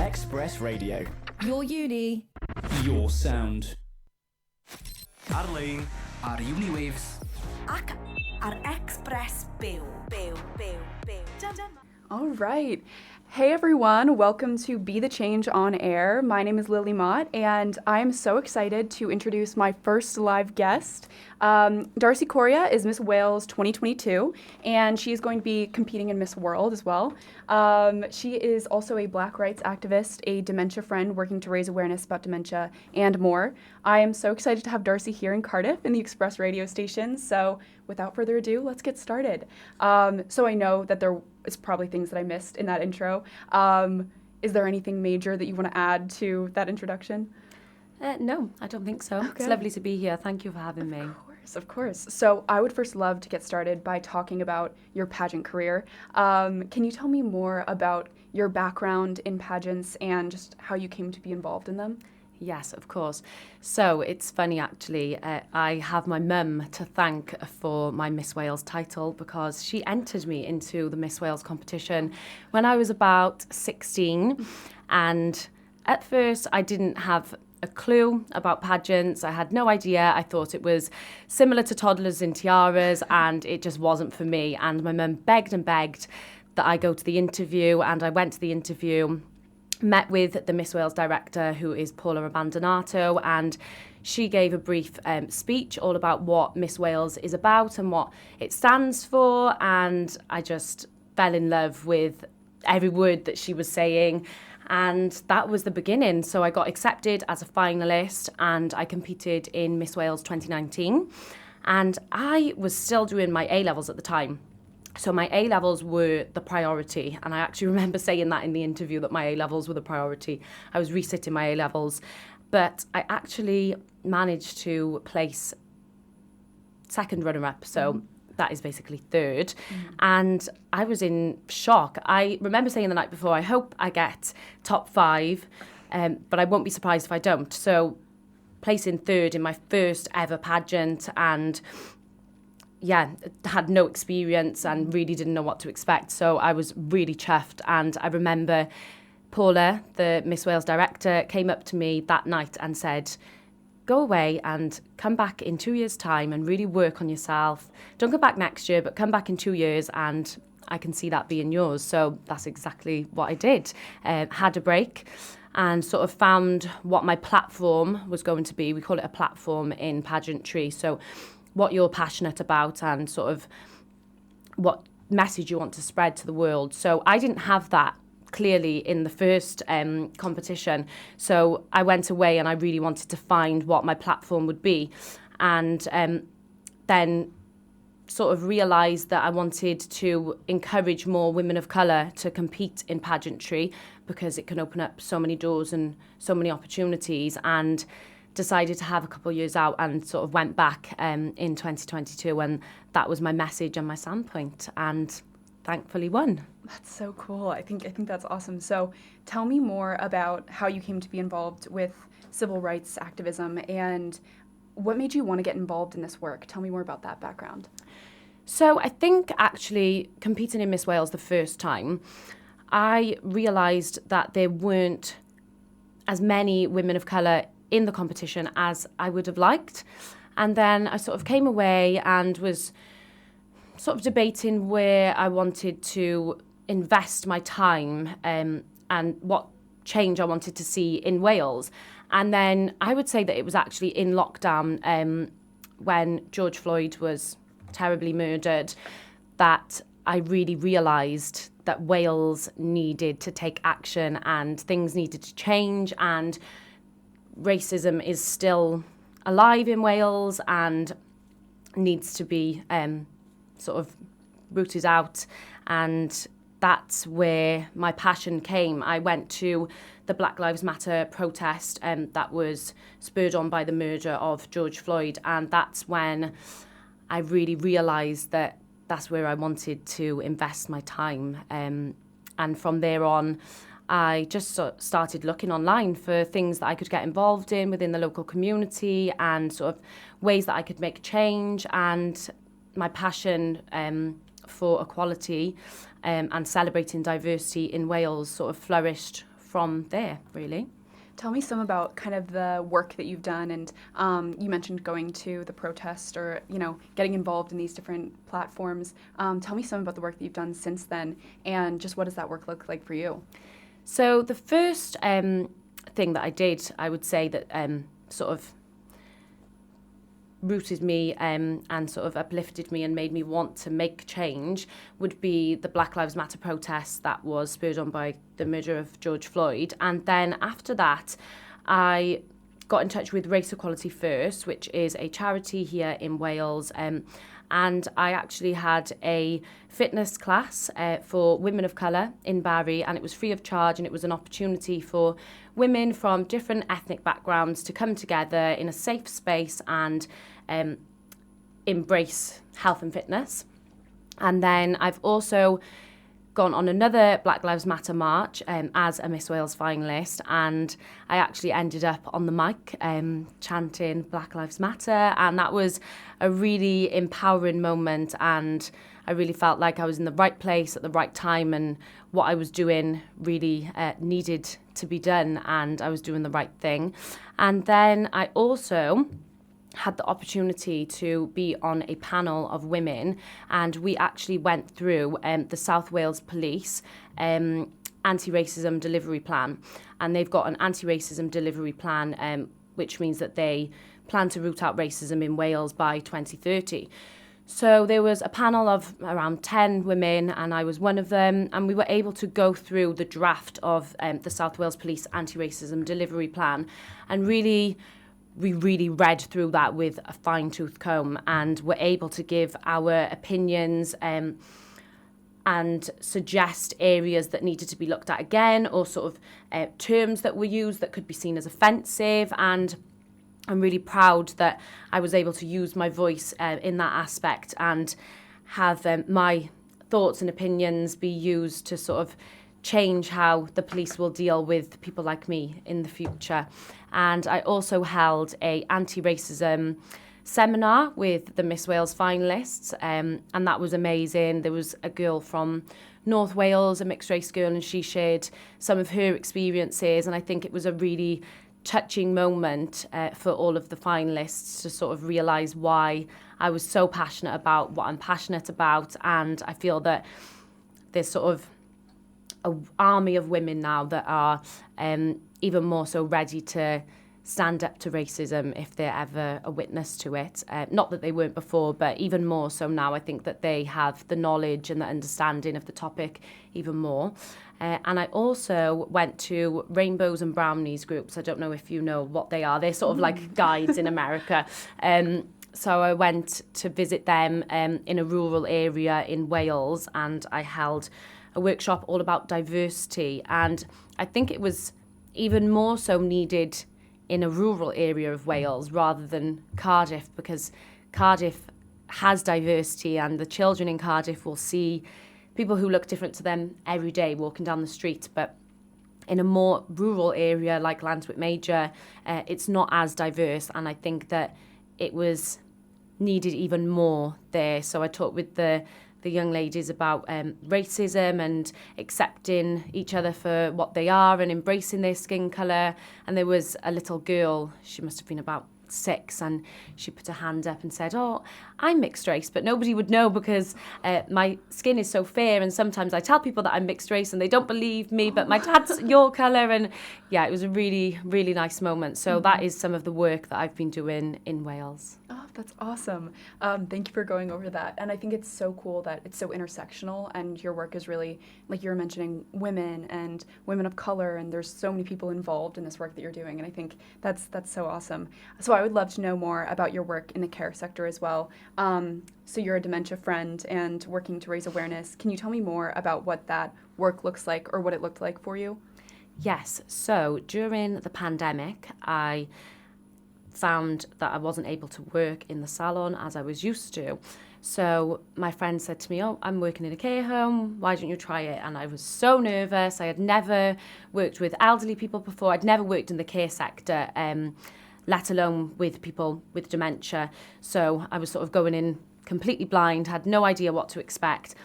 Express Radio. Your uni. Your sound. Ar-lein. Ar Uniwaves. Ac ar Express Byw. All right. Hey everyone, welcome to Be the Change on Air. My name is Lily Mott, and I'm so excited to introduce my first live guest. Darcey Corria is Miss Wales 2022, and she is going to be competing in Miss World as well. She is also a Black rights activist, a Dementia Friend working to raise awareness about dementia, and more. I am so excited to have Darcey here in Cardiff in the Express radio station, so without further ado, let's get started. So I know that there is probably things that I missed in that intro. Is there anything major that you want to add to that introduction? No, I don't think so. Okay. It's lovely to be here. Thank you for having me. Of course. So I would first love to get started by talking about your pageant career. Can you tell me more about your background in pageants and just how you came to be involved in them? Yes, of course. So it's funny, actually. I have my mum to thank for my Miss Wales title because she entered me into the Miss Wales competition when I was about 16. And at first, I didn't have a clue about pageants. I had no idea. I thought it was similar to toddlers in tiaras, and it just wasn't for me. And my mum begged and begged that I go to the interview, and I went to the interview, met with the Miss Wales director, who is Paula Abandonato, and she gave a brief speech all about what Miss Wales is about and what it stands for, and I just fell in love with every word that she was saying, and that was the beginning. So I got accepted as a finalist, and I competed in Miss Wales 2019, and I was still doing my A-levels at the time. So my A-levels were the priority, and I actually remember saying that in the interview, that my A-levels were the priority. I was resitting my A-levels, but I actually managed to place second runner-up, so that is basically third, and I was in shock. I remember saying the night before, I hope I get top 5, but I won't be surprised if I don't. So placing third in my first ever pageant, and yeah, had no experience and really didn't know what to expect. So I was really chuffed. And I remember Paula, the Miss Wales director, came up to me that night and said, go away and come back in 2 years' time and really work on yourself. Don't come back next year, but come back in 2 years and I can see that being yours. So that's exactly what I did. Had a break and sort of found what my platform was going to be. We call it a platform in pageantry. So what you're passionate about and sort of what message you want to spread to the world. So I didn't have that clearly in the first competition. So I went away and I really wanted to find what my platform would be. And then sort of realised that I wanted to encourage more women of colour to compete in pageantry because it can open up so many doors and so many opportunities, and decided to have a couple of years out and sort of went back in 2022, and that was my message and my standpoint, and thankfully won. That's so cool. I think that's awesome. So tell me more about how you came to be involved with civil rights activism and what made you want to get involved in this work. Tell me more about that background. So I think actually competing in Miss Wales the first time, I realised that there weren't as many women of colour in the competition as I would have liked. And then I sort of came away and was sort of debating where I wanted to invest my time and what change I wanted to see in Wales. And then I would say that it was actually in lockdown when George Floyd was terribly murdered that I really realised that Wales needed to take action and things needed to change, and racism is still alive in Wales and needs to be sort of rooted out, and that's where my passion came. I went to the Black Lives Matter protest that was spurred on by the murder of George Floyd, and that's when I really realised that that's where I wanted to invest my time, and from there on I just started looking online for things that I could get involved in within the local community and sort of ways that I could make change. And my passion for equality and celebrating diversity in Wales sort of flourished from there, really. Tell me some about kind of the work that you've done, and you mentioned going to the protest or, getting involved in these different platforms. Tell me some about the work that you've done since then, and just what does that work look like for you? So the first thing that I did, I would say that sort of rooted me and sort of uplifted me and made me want to make change would be the Black Lives Matter protest that was spurred on by the murder of George Floyd. And then after that, I got in touch with Race Equality First, which is a charity here in Wales. And I actually had a fitness class for women of colour in Barry, and it was free of charge, and it was an opportunity for women from different ethnic backgrounds to come together in a safe space and embrace health and fitness. And then I've also gone on another Black Lives Matter march as a Miss Wales finalist, and I actually ended up on the mic chanting Black Lives Matter, and that was a really empowering moment, and I really felt like I was in the right place at the right time, and what I was doing really needed to be done, and I was doing the right thing. And then I also had the opportunity to be on a panel of women, and we actually went through the South Wales Police anti-racism delivery plan, and they've got an anti-racism delivery plan which means that they plan to root out racism in Wales by 2030. So there was a panel of around 10 women, and I was one of them, and we were able to go through the draft of the South Wales Police anti-racism delivery plan, and we really read through that with a fine-tooth comb, and were able to give our opinions and suggest areas that needed to be looked at again, or sort of terms that were used that could be seen as offensive. And I'm really proud that I was able to use my voice in that aspect and have my thoughts and opinions be used to sort of change how the police will deal with people like me in the future. And I also held a anti-racism seminar with the Miss Wales finalists, and that was amazing. There was a girl from North Wales, a mixed race girl, and she shared some of her experiences, and I think it was a really touching moment for all of the finalists to sort of realise why I was so passionate about what I'm passionate about. And I feel that there's sort of an army of women now that are even more so ready to stand up to racism if they're ever a witness to it. Not that they weren't before, but even more so now. I think that they have the knowledge and the understanding of the topic even more. And I also went to Rainbows and Brownies groups. I don't know if you know what they are. They're sort of like guides in America. So I went to visit them in a rural area in Wales, and I held a workshop all about diversity. And I think it was even more so needed in a rural area of Wales rather than Cardiff, because Cardiff has diversity, and the children in Cardiff will see people who look different to them every day walking down the street. But in a more rural area like Lantwick Major, it's not as diverse, and I think that it was needed even more there. So I talked with the young ladies about racism and accepting each other for what they are and embracing their skin colour. And there was a little girl, she must have been about 6, and she put her hand up and said, "Oh, I'm mixed race, but nobody would know because my skin is so fair, and sometimes I tell people that I'm mixed race and they don't believe me, but my dad's your colour." And yeah, it was a really, really nice moment. So that is some of the work that I've been doing in Wales. Oh, that's awesome. Thank you for going over that. And I think it's so cool that it's so intersectional, and your work is really, like you were mentioning, women and women of color, and there's so many people involved in this work that you're doing, and I think that's so awesome. So I would love to know more about your work in the care sector as well. So you're a Dementia Friend and working to raise awareness. Can you tell me more about what that work looks like, or what it looked like for you? Yes. So during the pandemic, I found that I wasn't able to work in the salon as I was used to. So my friend said to me, "Oh, I'm working in a care home. Why don't you try it?" And I was so nervous. I had never worked with elderly people before. I'd never worked in the care sector, let alone with people with dementia. So I was sort of going in completely blind, had no idea what to expect.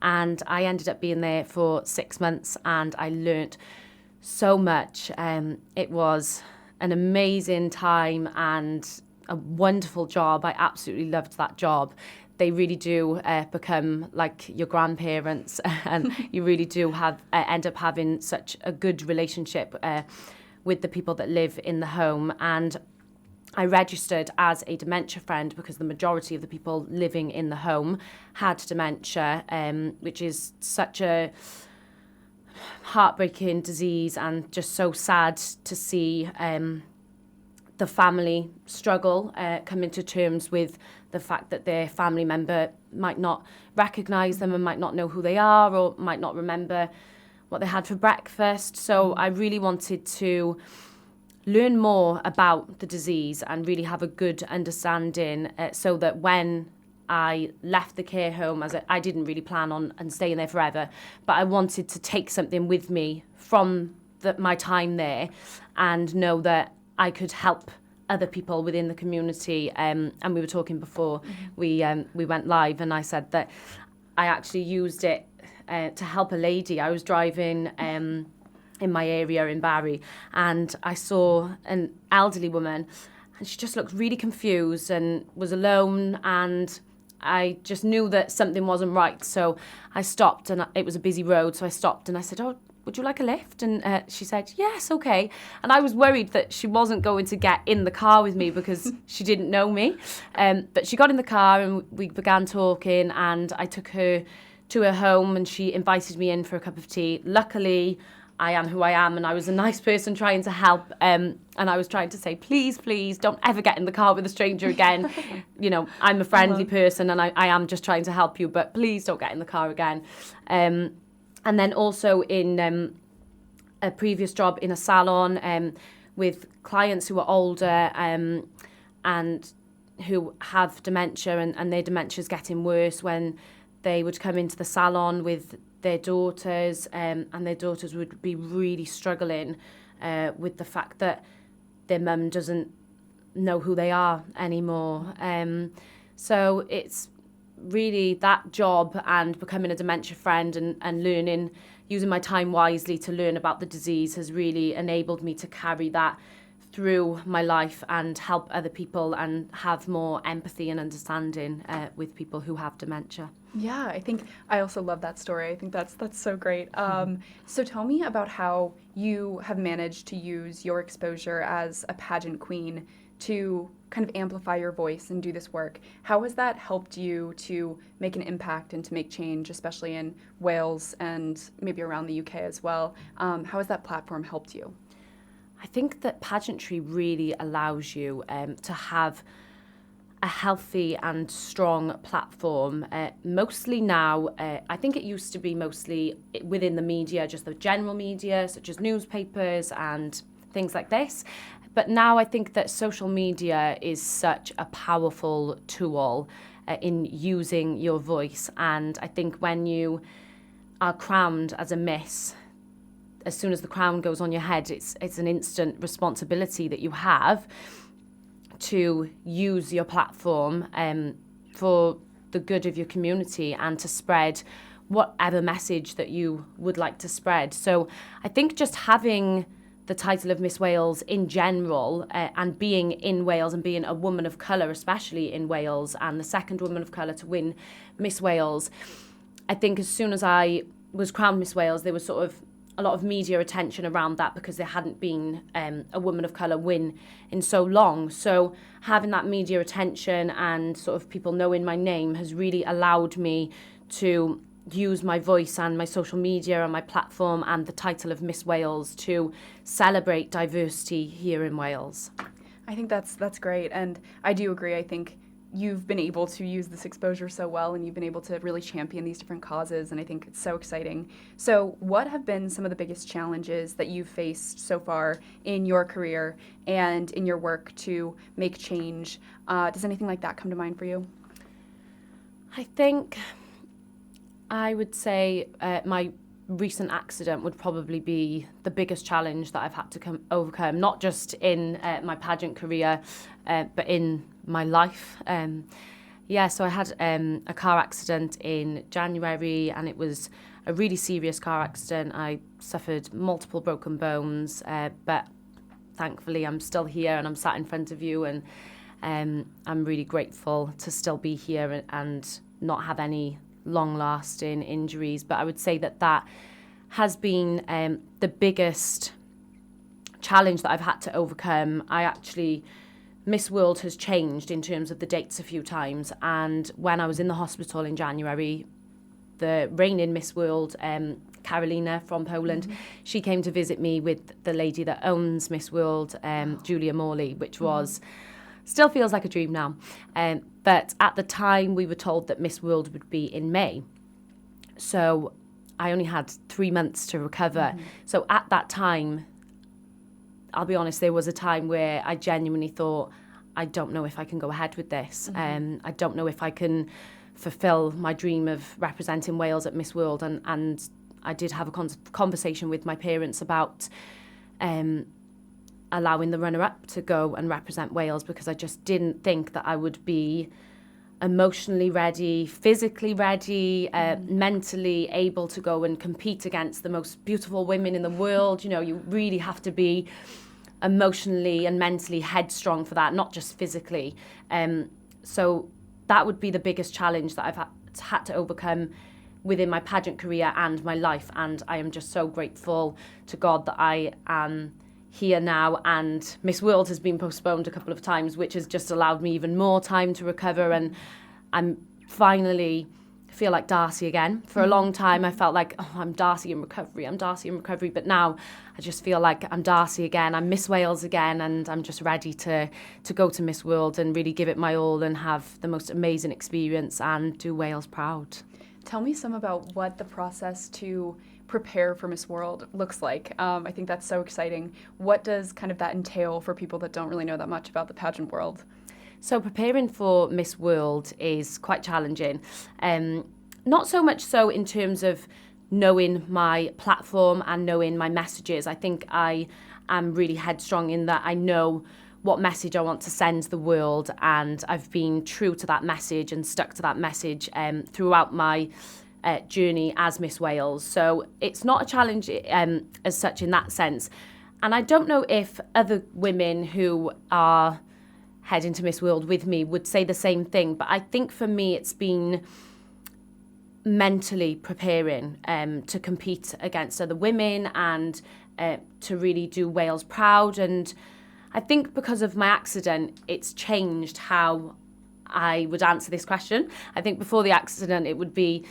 And I ended up being there for 6 months, and I learnt so much. It was an amazing time and a wonderful job. I absolutely loved that job. They really do become like your grandparents, and you really do have end up having such a good relationship with the people that live in the home. And I registered as a dementia friend because the majority of the people living in the home had dementia, which is such a heartbreaking disease and just so sad to see the family struggle, coming to terms with the fact that their family member might not recognise them and might not know who they are or might not remember what they had for breakfast. So I really wanted to learn more about the disease and really have a good understanding so that when I left the care home, as I didn't really plan on and staying there forever, but I wanted to take something with me from my time there and know that I could help other people within the community. And we were talking before we went live, and I said that I actually used it to help a lady. I was driving in my area in Barry, and I saw an elderly woman, and she just looked really confused and was alone, and I just knew that something wasn't right. So I stopped, and it was a busy road, so I stopped and I said, "Oh, would you like a lift?" And she said, "Yes, okay." And I was worried that she wasn't going to get in the car with me because she didn't know me. But she got in the car and we began talking, and I took her to her home and she invited me in for a cup of tea. Luckily, I am who I am, and I was a nice person trying to help, and I was trying to say, please, don't ever get in the car with a stranger again. You know, I'm a friendly person, and I am just trying to help you, but please don't get in the car again. And then also in a previous job in a salon with clients who are older and who have dementia, and their dementia is getting worse, when they would come into the salon with their daughters, and their daughters would be really struggling with the fact that their mum doesn't know who they are anymore. So it's really that job and becoming a dementia friend and learning, using my time wisely to learn about the disease has really enabled me to carry that through my life and help other people and have more empathy and understanding with people who have dementia. Yeah, I think I also love that story. I think that's so great. So tell me about how you have managed to use your exposure as a pageant queen to kind of amplify your voice and do this work. How has that helped you to make an impact and to make change, especially in Wales and maybe around the UK as well? How has that platform helped you? I think that pageantry really allows you to have a healthy and strong platform. Mostly now, I think it used to be mostly within the media, just the general media, such as newspapers and things like this. But now I think that social media is such a powerful tool in using your voice. And I think when you are crowned as a Miss, as soon as the crown goes on your head, it's an instant responsibility that you have to use your platform for the good of your community and to spread whatever message that you would like to spread. So I think just having the title of Miss Wales in general and being in Wales and being a woman of colour, especially in Wales, and the second woman of colour to win Miss Wales, I think as soon as I was crowned Miss Wales, there was sort of a lot of media attention around that because there hadn't been a woman of colour win in so long. So having that media attention and sort of people knowing my name has really allowed me to use my voice and my social media and my platform and the title of Miss Wales to celebrate diversity here in Wales. I think that's great, and I do agree. I think you've been able to use this exposure so well, and you've been able to really champion these different causes, and I think it's so exciting. So what have been some of the biggest challenges that you've faced so far in your career and in your work to make change? Does anything like that come to mind for you? I think I would say my recent accident would probably be the biggest challenge that I've had to overcome, not just in my pageant career, but in my life. So I had a car accident in January, and it was a really serious car accident. I suffered multiple broken bones, but thankfully I'm still here and I'm sat in front of you, and I'm really grateful to still be here and not have any long-lasting injuries. But I would say that has been the biggest challenge that I've had to overcome. Miss World has changed in terms of the dates a few times, and when I was in the hospital in January, the reigning Miss World, Karolina from Poland, she came to visit me with the lady that owns Miss World, Julia Morley, which was, still feels like a dream now. But at the time we were told that Miss World would be in May. So I only had 3 months to recover. So at that time, I'll be honest, there was a time where I genuinely thought, I don't know if I can go ahead with this. I don't know if I can fulfill my dream of representing Wales at Miss World. And I did have a conversation with my parents about allowing the runner-up to go and represent Wales, because I just didn't think that I would be emotionally ready, physically ready, mentally able to go and compete against the most beautiful women in the world. You know, you really have to be emotionally and mentally headstrong for that, not just physically. So that would be the biggest challenge that I've had to overcome within my pageant career and my life. And I am just so grateful to God that I am here now, and Miss World has been postponed a couple of times, which has just allowed me even more time to recover, and I'm finally feel like Darcey again. For a long time I felt like, oh, I'm Darcey in recovery, but now I just feel like I'm Darcey again, I'm Miss Wales again, and I'm just ready to go to Miss World and really give it my all and have the most amazing experience and do Wales proud. Tell me some about what the process to prepare for Miss World looks like. I think that's so exciting. What does kind of that entail for people that don't really know that much about the pageant world? So preparing for Miss World is quite challenging. Not so much so in terms of knowing my platform and knowing my messages. I think I am really headstrong in that I know what message I want to send the world, and I've been true to that message and stuck to that message throughout my journey as Miss Wales. So it's not a challenge as such in that sense. And I don't know if other women who are heading to Miss World with me would say the same thing, but I think for me it's been mentally preparing to compete against other women and to really do Wales proud. And I think because of my accident, it's changed how I would answer this question. I think before the accident, it would be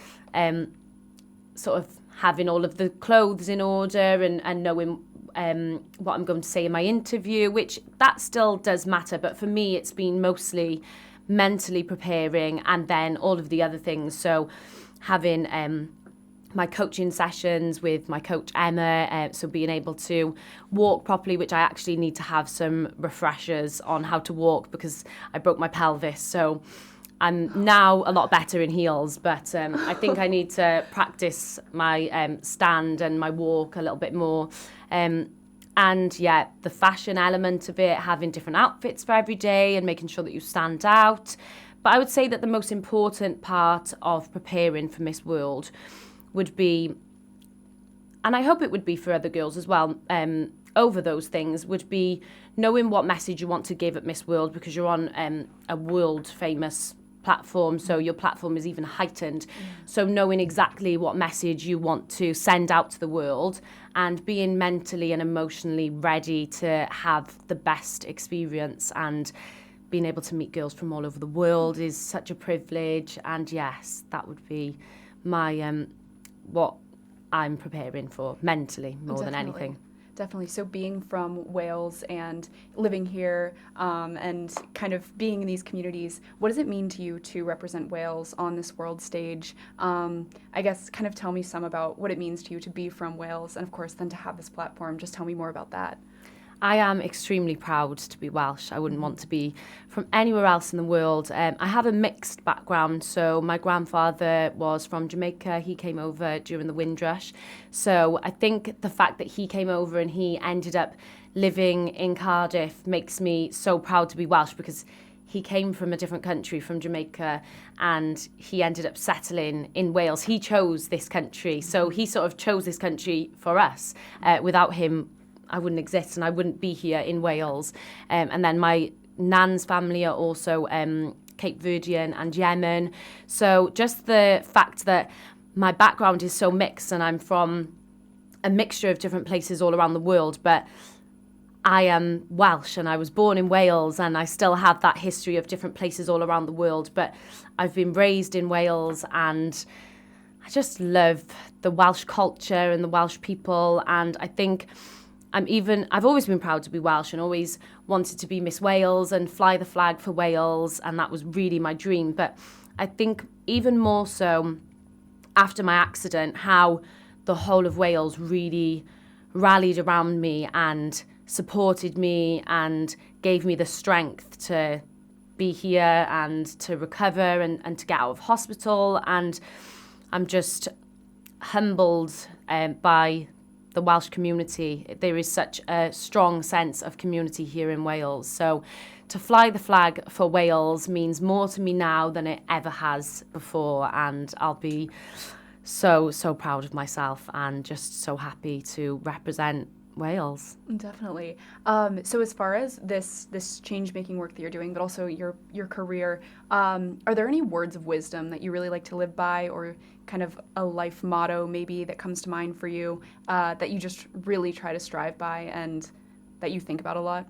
sort of having all of the clothes in order and knowing what I'm going to say in my interview, which that still does matter. But for me, it's been mostly mentally preparing and then all of the other things. So having my coaching sessions with my coach Emma, so being able to walk properly, which I actually need to have some refreshers on how to walk because I broke my pelvis. So I'm now a lot better in heels, but I think I need to practice my stand and my walk a little bit more. And yeah, the fashion element of it, having different outfits for every day and making sure that you stand out. But I would say that the most important part of preparing for Miss World would be, and I hope it would be for other girls as well, over those things, would be knowing what message you want to give at Miss World, because you're on a world famous platform, so your platform is even heightened. So knowing exactly what message you want to send out to the world and being mentally and emotionally ready to have the best experience, and being able to meet girls from all over the world is such a privilege. And yes, that would be my what I'm preparing for mentally more than anything. Definitely. So being from Wales and living here and kind of being in these communities, what does it mean to you to represent Wales on this world stage? I guess kind of tell me some about what it means to you to be from Wales, and of course then to have this platform. Just tell me more about that. I am extremely proud to be Welsh. I wouldn't want to be from anywhere else in the world. I have a mixed background. So my grandfather was from Jamaica. He came over during the Windrush. So I think the fact that he came over and he ended up living in Cardiff makes me so proud to be Welsh, because he came from a different country, from Jamaica, and he ended up settling in Wales. He chose this country, so he sort of chose this country for us. Without him, I wouldn't exist and I wouldn't be here in Wales. And then my nan's family are also Cape Verdean and Yemen. So just the fact that my background is so mixed and I'm from a mixture of different places all around the world, but I am Welsh and I was born in Wales and I still have that history of different places all around the world, but I've been raised in Wales and I just love the Welsh culture and the Welsh people, and I think I've always been proud to be Welsh and always wanted to be Miss Wales and fly the flag for Wales, and that was really my dream. But I think even more so after my accident, how the whole of Wales really rallied around me and supported me and gave me the strength to be here and to recover and to get out of hospital. And I'm just humbled by the Welsh community. There is such a strong sense of community here in Wales. So to fly the flag for Wales means more to me now than it ever has before, and I'll be so proud of myself and just so happy to represent Wales. Definitely. So as far as this change-making work that you're doing, but also your career, are there any words of wisdom that you really like to live by, or kind of a life motto maybe that comes to mind for you that you just really try to strive by and that you think about a lot?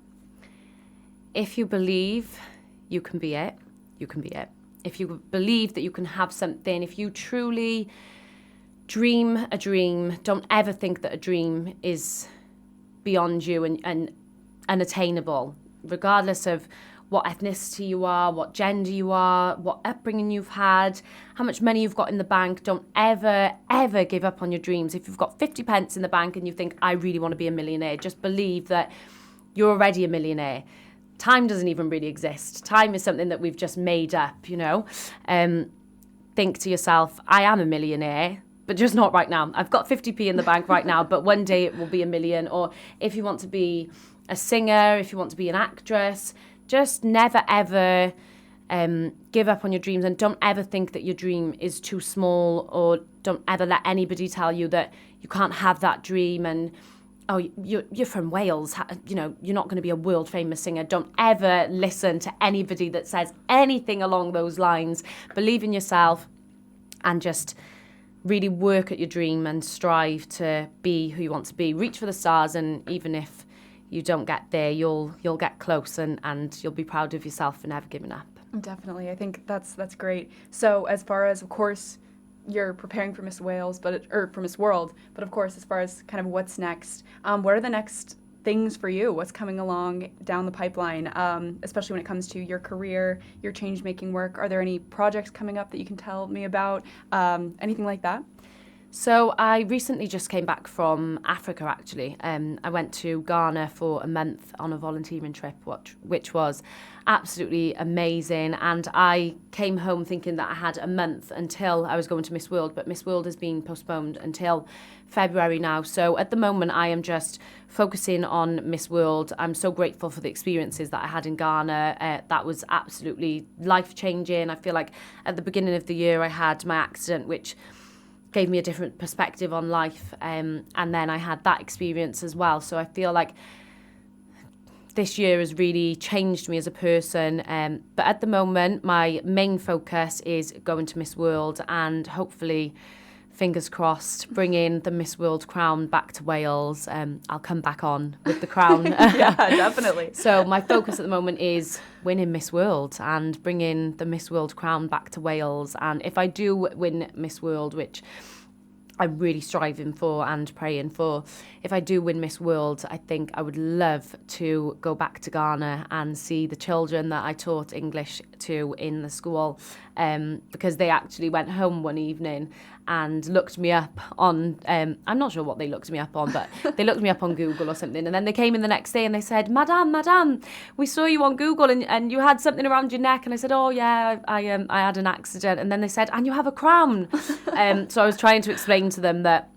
If you believe you can be it, you can be it. If you believe that you can have something, if you truly dream a dream, don't ever think that a dream is beyond you and unattainable, regardless of what ethnicity you are, what gender you are, what upbringing you've had, how much money you've got in the bank. Don't ever give up on your dreams. If you've got 50 pence in the bank and you think, I really want to be a millionaire, just believe that you're already a millionaire. Time doesn't even really exist. Time is something that we've just made up, you know. Think to yourself, I am a millionaire, but just not right now. I've got 50p in the bank right now, but one day it will be a million. Or if you want to be a singer, if you want to be an actress, just never ever give up on your dreams, and don't ever think that your dream is too small, or don't ever let anybody tell you that you can't have that dream and, oh, you're from Wales, you know, you're not going to be a world famous singer. Don't ever listen to anybody that says anything along those lines. Believe in yourself and just really work at your dream and strive to be who you want to be. Reach for the stars, and even if you don't get there, you'll get close, and you'll be proud of yourself for never giving up. Definitely. I think that's great. So as far as, of course, you're preparing for Miss Wales, or for Miss World, but of course, as far as kind of what's next, what are the next things for you? What's coming along down the pipeline, especially when it comes to your career, your change-making work? Are there any projects coming up that you can tell me about? Anything like that? So I recently just came back from Africa, actually. I went to Ghana for a month on a volunteering trip, which was absolutely amazing. And I came home thinking that I had a month until I was going to Miss World, but Miss World has been postponed until February now. So at the moment, I am just focusing on Miss World. I'm so grateful for the experiences that I had in Ghana. That was absolutely life-changing. I feel like at the beginning of the year, I had my accident, which gave me a different perspective on life, and then I had that experience as well. So I feel like this year has really changed me as a person, but at the moment my main focus is going to Miss World and hopefully, fingers crossed, bringing the Miss World crown back to Wales. I'll come back on with the crown. Yeah, definitely. So my focus at the moment is winning Miss World and bringing the Miss World crown back to Wales. And if I do win Miss World, which I'm really striving for and praying for, if I do win Miss World, I think I would love to go back to Ghana and see the children that I taught English to in the school, because they actually went home one evening and looked me up on, I'm not sure what they looked me up on, but they looked me up on Google or something. And then they came in the next day and they said, Madame, we saw you on Google and you had something around your neck. And I said, oh yeah, I had an accident. And then they said, and you have a crown. So I was trying to explain to them that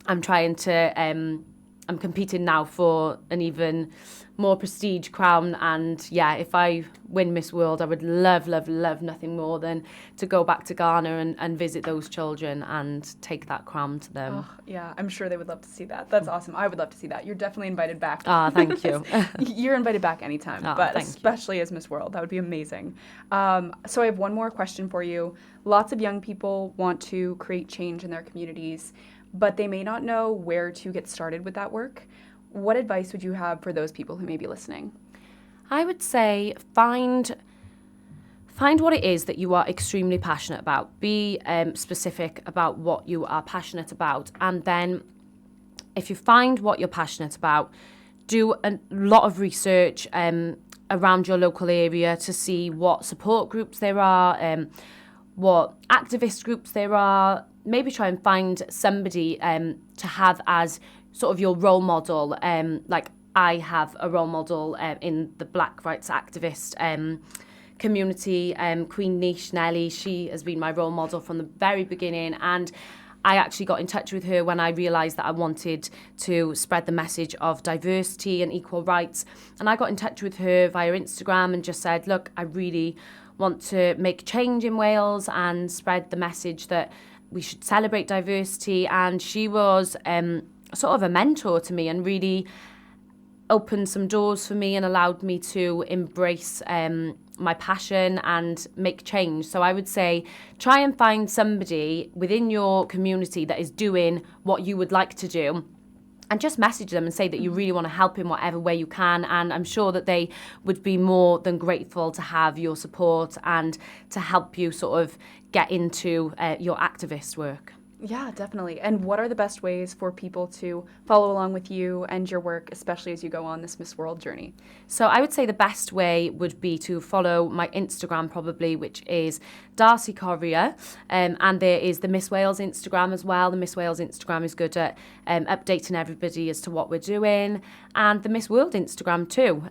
I'm trying to I'm competing now for an even more prestige crown. And yeah, if I win Miss World, I would love nothing more than to go back to Ghana and visit those children and take that crown to them. Oh, yeah, I'm sure they would love to see that. That's awesome. I would love to see that. You're definitely invited back. Thank you. You're invited back anytime, but especially as Miss World. That would be amazing. So I have one more question for you. Lots of young people want to create change in their communities, but they may not know where to get started with that work. What advice would you have for those people who may be listening? I would say find what it is that you are extremely passionate about. Be specific about what you are passionate about. And then if you find what you're passionate about, do a lot of research around your local area to see what support groups there are, what activist groups there are. Maybe try and find somebody to have as sort of your role model. Like I have a role model in the Black rights activist community, Queen Niche Nelly. She has been my role model from the very beginning, and I actually got in touch with her when I realised that I wanted to spread the message of diversity and equal rights. And I got in touch with her via Instagram and just said, look, I really want to make change in Wales and spread the message that we should celebrate diversity. And she was sort of a mentor to me and really opened some doors for me and allowed me to embrace my passion and make change. So I would say try and find somebody within your community that is doing what you would like to do, and just message them and say that you really want to help in whatever way you can. And I'm sure that they would be more than grateful to have your support and to help you sort of get into your activist work. Yeah, definitely. And what are the best ways for people to follow along with you and your work, especially as you go on this Miss World journey? So I would say the best way would be to follow my Instagram probably, which is Darcey Corria. And there is the Miss Wales Instagram as well. The Miss Wales Instagram is good at updating everybody as to what we're doing. And the Miss World Instagram too.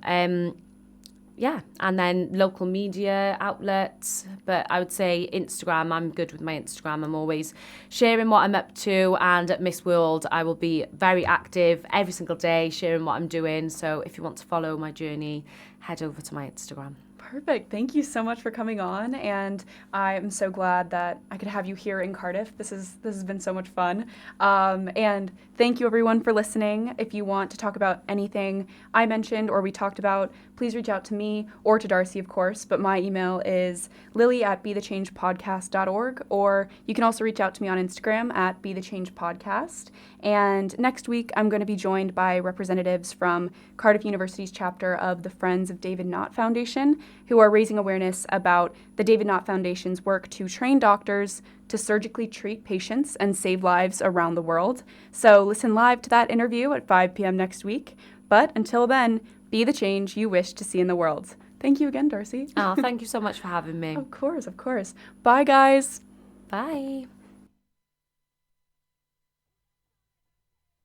Yeah, and then local media outlets. But I would say Instagram, I'm good with my Instagram. I'm always sharing what I'm up to. And at Miss World, I will be very active every single day, sharing what I'm doing. So if you want to follow my journey, head over to my Instagram. Perfect. Thank you so much for coming on, and I'm so glad that I could have you here in Cardiff. This has been so much fun. And thank you everyone for listening. If you want to talk about anything I mentioned or we talked about, please reach out to me or to Darcey, of course. But my email is lily@bethechangepodcast.org, or you can also reach out to me on Instagram at bethechangepodcast. And next week, I'm going to be joined by representatives from Cardiff University's chapter of the Friends of David Knott Foundation, who are raising awareness about the David Knott Foundation's work to train doctors to surgically treat patients and save lives around the world. So listen live to that interview at 5 p.m. next week. But until then, be the change you wish to see in the world. Thank you again, Darcey. Oh, thank you so much for having me. Of course, of course. Bye, guys. Bye.